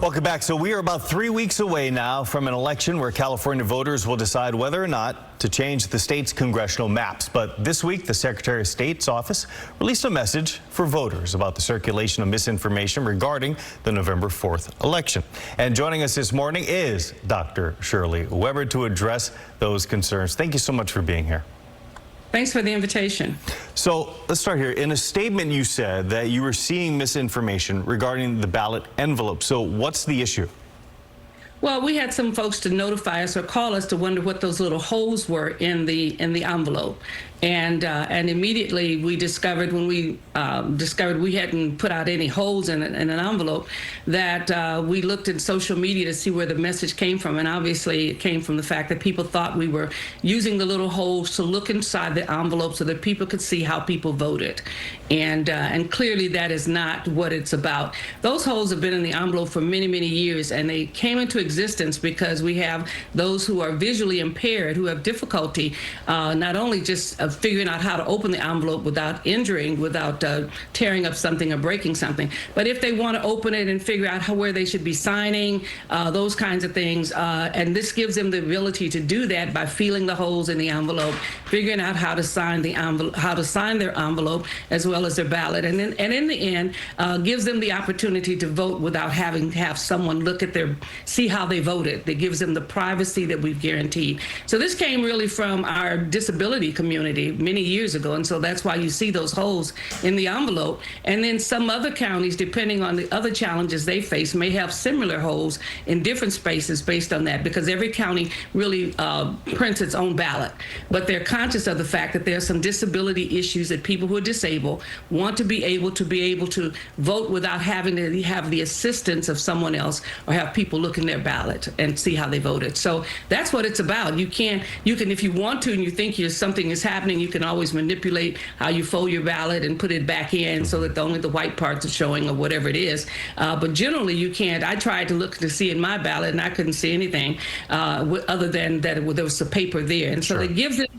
Welcome back. So we are about 3 weeks away now from an election where California voters will decide whether or not to change the state's congressional maps. But this week, the Secretary of State's office released a message for voters about the circulation of misinformation regarding the November 4th election. And joining us this morning is Dr. Shirley Weber to address those concerns. Thank you so much for being here. Thanks for the invitation. So let's start here. In a statement, you said that you were seeing misinformation regarding the ballot envelope. So what's the issue? Well, we had some folks to notify us or call us to wonder what those little holes were in the envelope, and immediately we discovered when we discovered we hadn't put out any holes in an envelope that we looked at social media to see where the message came from, and obviously it came from the fact that people thought we were using the little holes to look inside the envelope so that people could see how people voted, and clearly that is not what it's about. Those holes have been in the envelope for many, many years, and they came into existence because we have those who are visually impaired who have difficulty not only just figuring out how to open the envelope without injuring, without tearing up something or breaking something, but if they want to open it and figure out where they should be signing, those kinds of things, and this gives them the ability to do that by feeling the holes in the envelope, figuring out how to sign the envelope, how to sign their envelope as well as their ballot, and in the end gives them the opportunity to vote without having to have someone look at see how they voted. That gives them the privacy that we've guaranteed. So this came really from our disability community many years ago, and so that's why you see those holes in the envelope. And then some other counties, depending on the other challenges they face, may have similar holes in different spaces based on that, because every county really prints its own ballot. But they're conscious of the fact that there are some disability issues that people who are disabled want to be able to vote without having to have the assistance of someone else or have people look in their ballot and see how they voted. So that's what it's about. You can, if you want to, and you think something is happening, you can always manipulate how you fold your ballot and put it back in so that only the white parts are showing or whatever it is. But generally you can't. I tried to look to see in my ballot and I couldn't see anything other than that there was some paper there. And so it gives it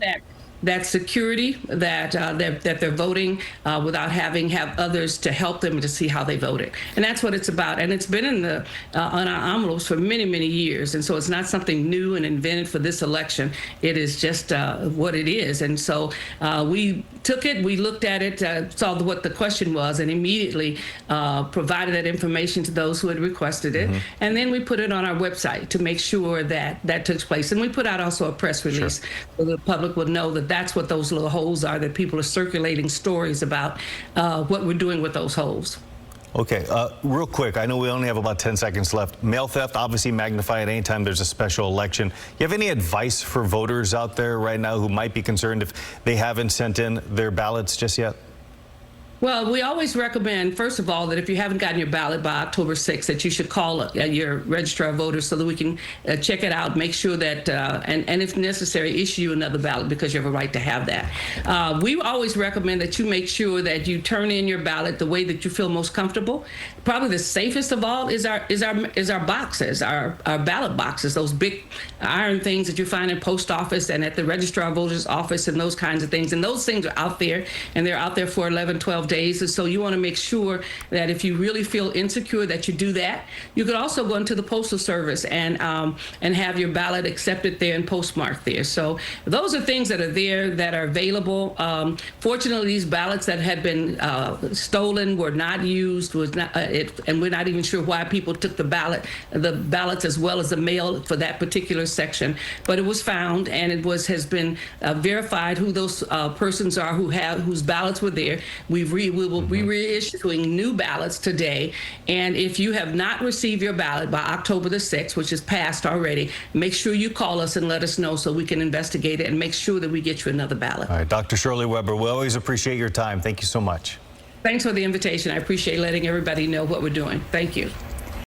that security that they're voting without having others to help them to see how they voted. And that's what it's about. And it's been in on our envelopes for many, many years. And so it's not something new and invented for this election. It is just what it is. And so we took it, we looked at it, saw what the question was, and immediately provided that information to those who had requested it. And then we put it on our website to make sure that took place. And we put out also a press release so the public would know that that's what those little holes are, that people are circulating stories about what we're doing with those holes. Okay, real quick, I know we only have about 10 seconds left. Mail theft, obviously magnified anytime there's a special election. You have any advice for voters out there right now who might be concerned if they haven't sent in their ballots just yet? Well, we always recommend, first of all, that if you haven't gotten your ballot by October 6th, that you should call your registrar of voters so that we can check it out, make sure that, and if necessary, issue you another ballot because you have a right to have that. We always recommend that you make sure that you turn in your ballot the way that you feel most comfortable. Probably the safest of all is our boxes, our ballot boxes, those big iron things that you find in post office and at the registrar of voters office and those kinds of things. And those things are out there, and they're out there for 11, 12 days. And so you want to make sure that if you really feel insecure that you do that. You could also go into the Postal Service and have your ballot accepted there and postmarked there. So those are things that are there that are available. Fortunately, these ballots that had been stolen were not used, and we're not even sure why people took the ballots as well as the mail for that particular section. But it was found, and it has been verified who those persons are whose ballots were there. We will be reissuing new ballots today, and if you have not received your ballot by October the 6th, which is passed already, make sure you call us and let us know so we can investigate it and make sure that we get you another ballot. All right, Dr. Shirley Weber, we always appreciate your time. Thank you so much. Thanks for the invitation. I appreciate letting everybody know what we're doing. Thank you.